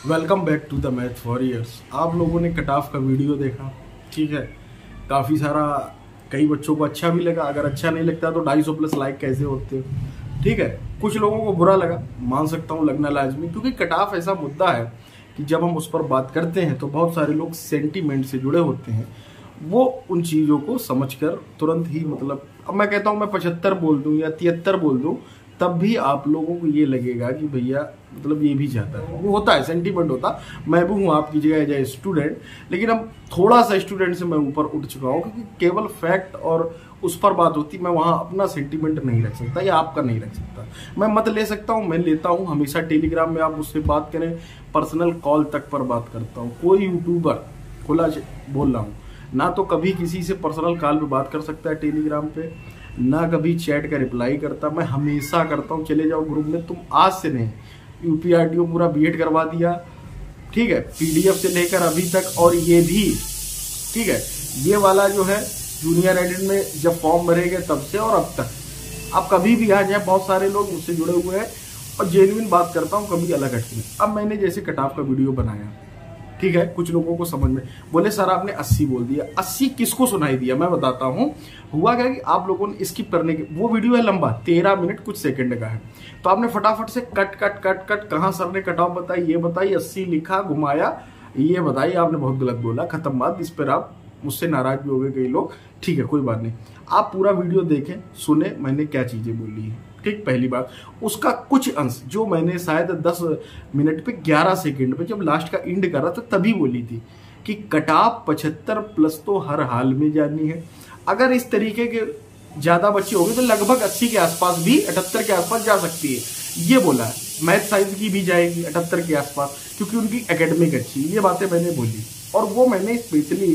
Welcome back to the Math Warriors. आप लोगों ने कट ऑफ का वीडियो देखा, ठीक है। काफ़ी सारा कई बच्चों को अच्छा भी लगा। अगर अच्छा नहीं लगता तो 250 प्लस लाइक कैसे होते हो, ठीक है। कुछ लोगों को बुरा लगा, मान सकता हूँ, लगना लाजमी, क्योंकि कट ऑफ ऐसा मुद्दा है कि जब हम उस पर बात करते हैं तो बहुत सारे लोग सेंटीमेंट से जुड़े होते हैं। वो उन चीज़ों को समझकर तुरंत ही, मतलब अब मैं कहता हूँ मैं 75 बोल दूँ या 73 बोल दूँ, तब भी आप लोगों को ये लगेगा कि भैया मतलब ये भी चाहता है। वो होता है, सेंटीमेंट होता। मैं भी हूँ आपकी जगह एज ए स्टूडेंट, लेकिन अब थोड़ा सा स्टूडेंट से मैं ऊपर उठ चुका हूँ, क्योंकि केवल फैक्ट और उस पर बात होती, मैं वहाँ अपना सेंटीमेंट नहीं रख सकता या आपका नहीं रख सकता। मैं मत ले सकता हूँ, मैं लेता हूँ हमेशा। टेलीग्राम में आप मुझसे बात करें, पर्सनल कॉल तक पर बात करता हूँ। कोई यूट्यूबर, खुला बोल रहा हूँ, ना तो कभी किसी से पर्सनल कॉल पे बात कर सकता है टेलीग्राम पे, ना कभी चैट का रिप्लाई करता। मैं हमेशा करता हूँ, चले जाओ ग्रुप में। तुम आज से नहीं, यूपीआरटीओ पूरा बीएड करवा दिया, ठीक है, पीडीएफ से लेकर अभी तक। और ये भी, ठीक है, ये वाला जो है जूनियर एडिट में जब फॉर्म भरेंगे तब से और अब तक आप कभी भी आ जाए, बहुत सारे लोग मुझसे जुड़े हुए हैं और जेन्युइन बात करता हूँ, कभी अलग हटके। अब मैंने जैसे कट ऑफ का वीडियो बनाया, ठीक है, कुछ लोगों को समझ में बोले सर आपने 80 बोल दिया। 80 किसको सुनाई दिया, मैं बताता हूँ। हुआ क्या कि आप लोगों ने स्किप करने के, वो वीडियो है लंबा, 13 मिनट कुछ सेकंड का है, तो आपने फटाफट से कट कट कट कट, कहाँ सर ने कट ऑफ बताई, ये बताई, 80 लिखा, घुमाया, ये बताई, आपने बहुत गलत बोला, खत्म बात। इस पर आप मुझसे नाराज भी हो गए कई लोग, ठीक है, कोई बात नहीं। आप पूरा वीडियो देखें, सुने मैंने क्या चीजें बोली है, ठीक। पहली बात, उसका कुछ अंश जो मैंने शायद 10 मिनट पे 11 सेकंड पे जब लास्ट का एंड कर रहा था तभी बोली थी कि कट ऑफ 75 प्लस तो हर हाल में जानी है। अगर इस तरीके के ज्यादा बच्चे हो गए तो लगभग 80 के आसपास भी, 78 के आसपास जा सकती है, ये बोला है। मैथ साइंस की भी जाएगी 78 के आसपास, क्योंकि उनकी एकेडमिक अच्छी, ये बातें मैंने बोली। और वो मैंने स्पेशली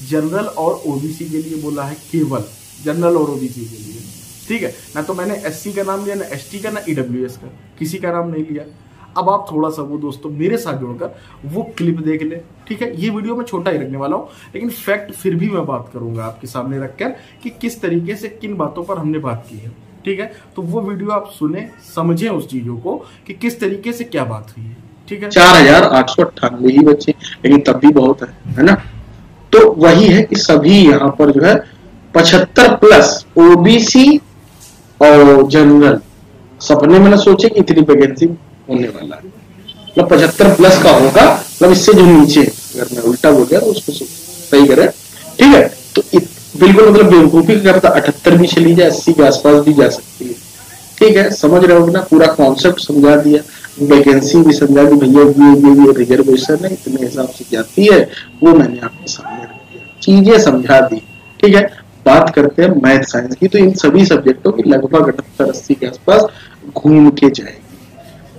जनरल और ओबीसी के लिए बोला है, केवल जनरल और ओबीसी के लिए, ठीक है। ना तो मैंने एससी का नाम लिया, ना एसटी का, ना ईडब्ल्यूएस का, किसी का नाम नहीं लिया। अब आप थोड़ा सा वो दोस्तों मेरे साथ जुड़कर वो क्लिप देख ले, ठीक है। ये वीडियो मैं छोटा ही रखने वाला हूँ, लेकिन फैक्ट फिर भी मैं बात करूंगा आपके सामने रखकर कि किस तरीके से, किन बातों पर हमने बात की है, ठीक है। तो वो वीडियो आप सुने, समझे उस चीजों को कि किस तरीके से क्या बात हुई है, ठीक है। 4898 ही बच्चे, लेकिन तब भी बहुत है ना। तो वही है कि सभी यहाँ पर जो है 75 प्लस ओबीसी और जनरल, सपने में न सोचे कि इतनी वैकेंसी होने वाला है। मतलब 75 प्लस का होगा, मतलब इससे जो नीचे, अगर मैं उल्टा बोल गया तो उसको सही करें, ठीक है। तो बिल्कुल मतलब बेवकूफी का करता 78 भी चली जाए, 80 के आसपास भी जा सकती है, ठीक है। समझ रहे हो ना, पूरा कॉन्सेप्ट समझा दिया, वैकेंसी भी समझा दी भैया, ये रिजर्वेशन है, इतने हिसाब से जाती है, वो मैंने आपके सामने रख दिया, चीजें समझा दी, ठीक है। बात करते हैं मैथ साइंस की, तो इन सभी सब्जेक्टों की लगभग 78-80 के आसपास घूम के जाएगी।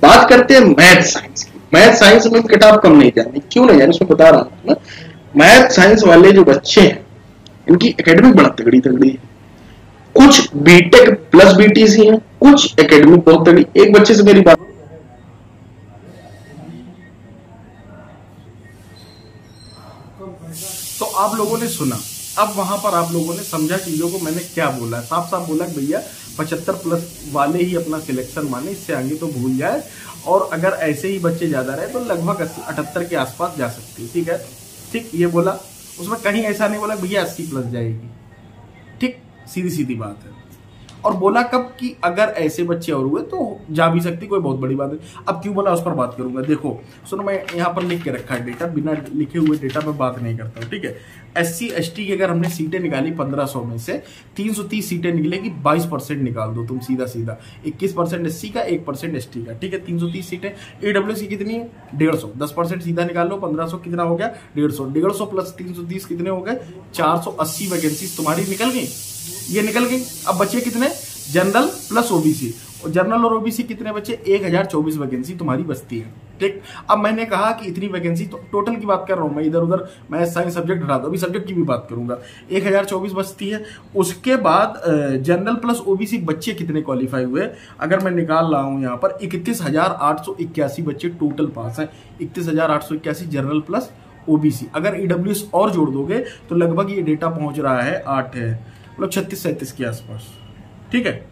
बात करते हैं मैथ साइंस की। मैथ साइंस में कट ऑफ कम नहीं जानी, क्यों नहीं जानी, उसमें बता रहा हूं ना। मैथ साइंस वाले जो बच्चे हैं, इनकी एकेडमिक बड़ा तगड़ी तगड़ी है। कुछ बीटेक प्लस बीटीसी हैं, कुछ एकेडमिक बहुत तगड़ी। एक बच्चे से मेरी बात, तो आप लोगों ने सुना, अब वहां पर आप लोगों ने समझा चीजों को, मैंने क्या बोला, साफ साफ बोला कि भैया 75 प्लस वाले ही अपना सिलेक्शन माने, इससे आगे तो भूल जाए। और अगर ऐसे ही बच्चे ज्यादा रहे तो लगभग 78 के आसपास जा सकती है, ठीक है, ठीक, ये बोला। उसमें कहीं ऐसा नहीं बोला भैया 80 प्लस जाएगी, ठीक, सीधी सीधी बात है। और बोला कब कि अगर ऐसे बच्चे और हुए तो जा भी सकती, कोई बहुत बड़ी बात नहीं। अब क्यों बोला उस पर बात करूंगा। देखो सुनो, मैं यहाँ पर लिख के रखा है डेटा, बिना लिखे हुए डेटा पे बात नहीं करता हूँ, ठीक है। एससी एसटी की अगर हमने सीटें निकाली 1500 में से 330 सीटें निकलेगी, 22% निकाल दो तुम सीधा सीधा, 21% एससी का, 1% एसटी का, ठीक है। 330 सीटें। ईडब्ल्यूसी कितनी है, 150, 10% सीधा निकाल लो, 1500 कितना हो गया, 150, 150 प्लस 330 कितने हो गए, 480 वैकेंसी तुम्हारी निकल गई, ये निकल गई। अब बचे कितने, जनरल प्लस ओबीसी, और जनरल और ओबीसी कितने बचे, 1024 वैकेंसी तुम्हारी बचती है, ठीक। अब मैंने कहा कि इतनी वैकेंसी, तो टोटल की बात कर रहा हूं मैं, इधर उधर मैं साइंस सब्जेक्ट हटा दो, अभी सब्जेक्ट की भी बात करूंगा। 1024 बचती है। उसके बाद जनरल प्लस ओबीसी बच्चे कितने क्वालिफाई हुए, अगर मैं निकाल रहा हूं यहाँ पर 31,881 बच्चे टोटल पास है, 31,881 जनरल प्लस ओबीसी। अगर ईडब्ल्यूएस और जोड़ दोगे तो लगभग ये डेटा पहुंच रहा है 8 है, मतलब 36-37 के आसपास, ठीक है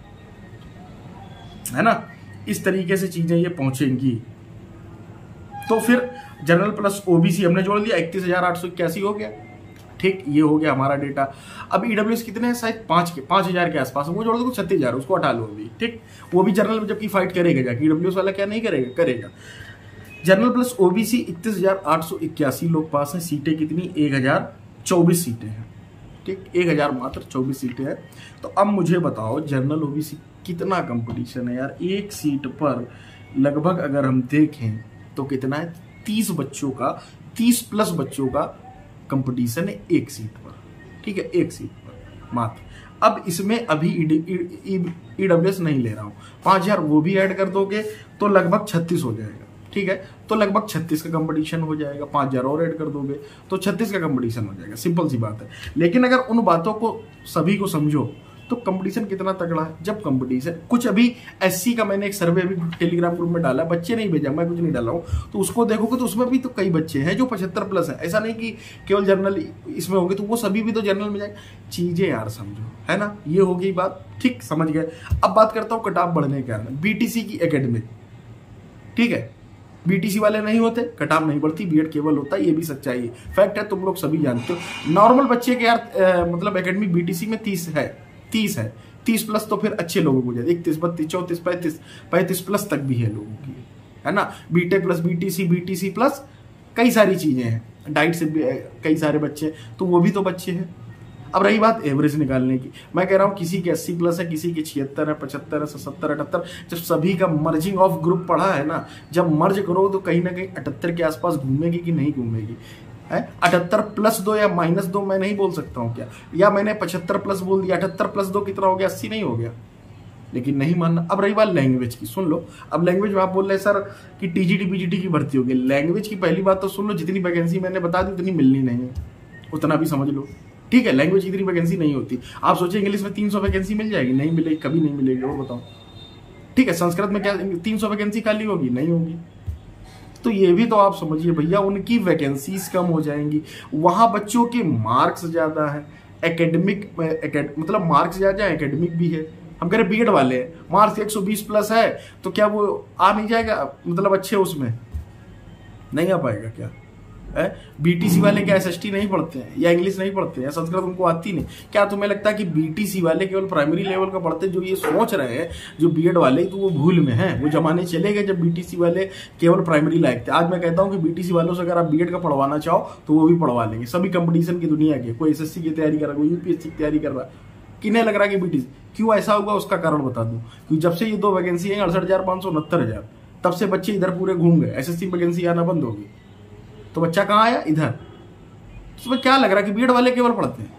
ना। इस तरीके से चीजें ये पहुंचेंगी। तो फिर जनरल प्लस ओबीसी हमने जोड़ दिया, 31,881 हो गया। ठीक, ये हो गया हमारा डेटा। अब ईडब्ल्यूएस कितने हैं, शायद 5,000 के आसपास, वो जोड़ दो 36,000, उसको हटा लो अभी। ठीक, वो भी जनरल में जबकि फाइट करेगा जाके, ईडब्ल्यूएस वाला क्या नहीं करेगा, करेगा। जनरल प्लस ओबीसी 31,881 लोग पास हैं। सीटें कितनी, 1,024 सीटें हैं। ठीक, 1,000 मात्र 24 सीटें हैं। तो अब मुझे बताओ जनरल ओबीसी कितना कंपटीशन है यार, एक सीट पर लगभग अगर हम देखें तो कितना है, 30 बच्चों का, 30 प्लस बच्चों का कंपटीशन है एक सीट पर। ठीक है, एक सीट पर मात्र। अब इसमें अभी ईडब्ल्यूएस नहीं ले रहा हूं, 5,000 वो भी ऐड कर दोगे तो लगभग 36 हो जाएगा। ठीक है, तो लगभग 36 का कंपटीशन हो जाएगा, 5,000 और ऐड कर दोगे तो 36 का कंपटीशन हो जाएगा, सिंपल सी बात है। लेकिन अगर उन बातों को सभी को समझो तो कंपटीशन कितना तगड़ा है। जब कंपटीशन कुछ, अभी एससी का मैंने एक सर्वे अभी टेलीग्राम ग्रुप में डाला, बच्चे नहीं भेजा, मैं कुछ नहीं डाला हूँ, तो उसको देखोगे तो उसमें भी तो कई बच्चे हैं जो 75 प्लस है। ऐसा नहीं कि केवल जनरल इसमें होंगे, तो वो सभी भी तो जनरल में जाएंगे। चीजें यार समझो, है ना, ये हो गई बात। ठीक, समझ गए। अब बात करता हूँ कट ऑफ बढ़ने के कारण। बीटीसी की एकेडमिक, ठीक है, बीटीसी वाले नहीं होते, कट ऑफ नहीं बढ़ती, बीएड केवल होता है, ये भी सच्चाई है, फैक्ट है, तुम लोग सभी जानते हो। नॉर्मल बच्चे के यार मतलब एकेडमिक बीटीसी में 30 है, 30 प्लस तो फिर अच्छे लोगों को जाए, 31, 32, 34, 35 प्लस तक भी है लोगों की, है ना। बीटेक प्लस बीटीसी प्लस कई सारी चीजें हैं, डाइट से कई सारे बच्चे, तो वो भी तो बच्चे हैं। अब रही बात एवरेज निकालने की, मैं कह रहा हूं किसी के 80 प्लस है, किसी के 76 है, 75 है, 77, 78। जब सभी का मर्जिंग ऑफ ग्रुप पढ़ा है ना, जब मर्ज करो तो कहीं ना कहीं 78 के आसपास घूमेगी कि नहीं घूमेगी, है। 78 प्लस 2 या माइनस 2 मैं नहीं बोल सकता हूं क्या, या मैंने 75 प्लस बोल दिया, 78 प्लस 2 कितना हो गया, 80 नहीं हो गया, लेकिन नहीं मानना। अब रही बात लैंग्वेज की, सुन लो। अब लैंग्वेज में आप बोल रहे हैं सर कि टीजीटी पीजीटी की भर्ती होगी, लैंग्वेज की पहली बात तो सुन लो, जितनी वैकेंसी मैंने बता दी उतनी मिलनी नहीं है, उतना भी समझ लो। ठीक है, लैंग्वेज की इतनी वैकेंसी नहीं होती। आप सोचिए इंग्लिश में 300 वैकेंसी मिल जाएगी, नहीं मिलेगी, कभी नहीं मिलेगी, और बताओ। ठीक है, संस्कृत में क्या 300 वैकेंसी खाली होगी, नहीं होगी। तो ये भी तो आप समझिए भैया, उनकी वैकेंसीज कम हो जाएंगी, वहां बच्चों के मार्क्स ज्यादा है, मतलब मार्क्स ज्यादा है, एकेडमिक भी है। हम कह रहे बीएड वाले हैं, मार्क्स 120 प्लस है, तो क्या वो आ नहीं जाएगा, मतलब अच्छे उसमें नहीं आ पाएगा क्या? बीटीसी वाले क्या एसएसटी नहीं पढ़ते हैं, या इंग्लिश नहीं पढ़ते हैं, संस्कृत उनको आती नहीं? क्या तुम्हें लगता है कि बीटीसी वाले केवल प्राइमरी लेवल का पढ़ते, जो ये सोच रहे हैं जो बीएड वाले, तो वो भूल में हैं। वो जमाने चले गए जब बीटीसी वाले केवल प्राइमरी लायक थे। आज मैं कहता हूं कि बीटीसी वालों से अगर आप बीएड का पढ़वाना चाहो तो वो भी पढ़वा लेंगे, सभी कंपटीशन की दुनिया के। कोई एसएससी की तैयारी कर रहा है, कोई यूपीएससी की तैयारी कर रहा है, किन्हें लग रहा है कि बीटीसी? क्यों ऐसा होगा उसका कारण बता दूं, क्योंकि जब से ये 2 वैकेंसी है 68,569,000, तब से बच्चे इधर पूरे घूम गए, एसएससी वैकेंसी आना बंद होगी, तो बच्चा कहाँ आया, इधर। उसमें क्या लग रहा है कि बीएड वाले केवल पढ़ते हैं,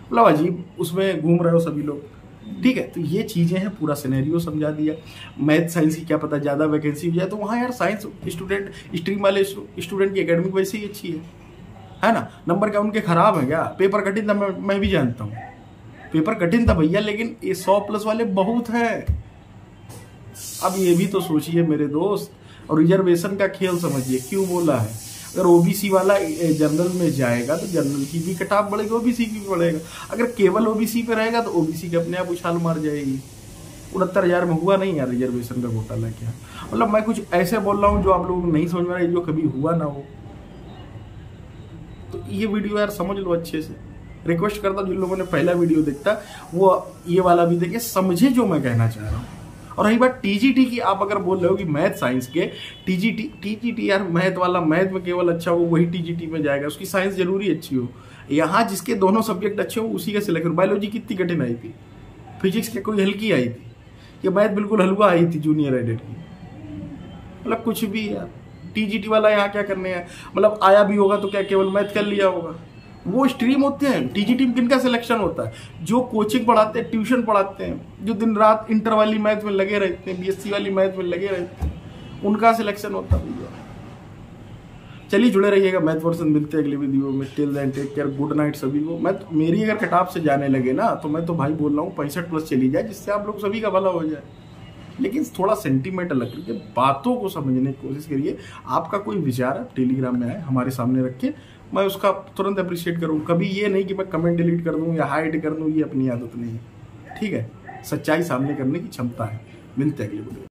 मतलब अजीब उसमें घूम रहे हो सभी लोग। ठीक है, तो ये चीजें हैं, पूरा सिनेरियो समझा दिया। मैथ साइंस की क्या पता ज्यादा वैकेंसी हो जाए, तो वहां यार साइंस स्टूडेंट, स्ट्रीम वाले स्टूडेंट की एकेडमिक वैसे ही अच्छी है ना। नंबर क्या उनके खराब है क्या? पेपर कठिन था, मैं भी जानता हूँ पेपर कठिन था भैया, लेकिन ये 100 प्लस वाले बहुत है। अब ये भी तो सोचिए मेरे दोस्त, और रिजर्वेशन का खेल समझिए क्यों बोला है। अगर ओबीसी वाला जनरल में जाएगा तो जनरल की भी कट ऑफ बढ़ेगी, ओबीसी की भी बढ़ेगा। अगर केवल ओबीसी पे रहेगा तो ओबीसी के अपने आप उछाल मार जाएगी। 69,000 में हुआ नहीं यार रिजर्वेशन का घोटाला क्या, मतलब मैं कुछ ऐसे बोल रहा हूँ जो आप लोग नहीं समझ में रहे, जो कभी हुआ ना हो। तो ये वीडियो यार समझ लो अच्छे से, रिक्वेस्ट करता हूँ जिन लोगों ने पहला वीडियो देखता वो ये वाला भी देखे, समझे जो मैं कहना चाह रहा हूँ। और रही बात टीजीटी की, आप अगर बोल रहे हो कि मैथ साइंस के टीजीटी यार मैथ वाला, मैथ में केवल अच्छा हो वही टीजीटी में जाएगा, उसकी साइंस जरूरी अच्छी हो। यहाँ जिसके दोनों सब्जेक्ट अच्छे हो उसी का सिलेक्शन। बायोलॉजी कितनी कठिन आई थी, फिजिक्स के कोई हल्की आई थी, ये मैथ बिल्कुल हलवा आई थी जूनियर एडेड की, मतलब कुछ भी यार। टीजीटी वाला यहाँ क्या करने हैं, मतलब आया भी होगा तो क्या केवल मैथ कर लिया होगा? वो स्ट्रीम होते हैं। टीजीटी में किनका सिलेक्शन होता है? जो कोचिंग पढ़ाते हैं, ट्यूशन पढ़ाते हैं, जो दिन रात इंटर वाली मैथ में लगे रहते हैं, बीएससी वाली मैथ में लगे रहते हैं, उनका सिलेक्शन होता है भैया। चलिए जुड़े रहिएगा, मैथ वर्सन मिलते हैं अगले वीडियो में। Till then take care, good night सभी को। मैं मेरी अगर कट ऑफ से जाने लगे ना तो मैं तो भाई बोल रहा हूँ 65 प्लस चली जाए, जिससे आप लोग सभी का भला हो जाए। लेकिन थोड़ा सेंटीमेंट अलग करके बातों को समझने की कोशिश करिए। आपका कोई विचार है टेलीग्राम में आए, हमारे सामने रख के मैं उसका तुरंत अप्रिशिएट करूँ। कभी ये नहीं कि मैं कमेंट डिलीट कर दूँ या हाइड कर दूँ, ये अपनी आदत नहीं है। ठीक है, सच्चाई सामने करने की क्षमता है। मिलते हैं अगले वीडियो।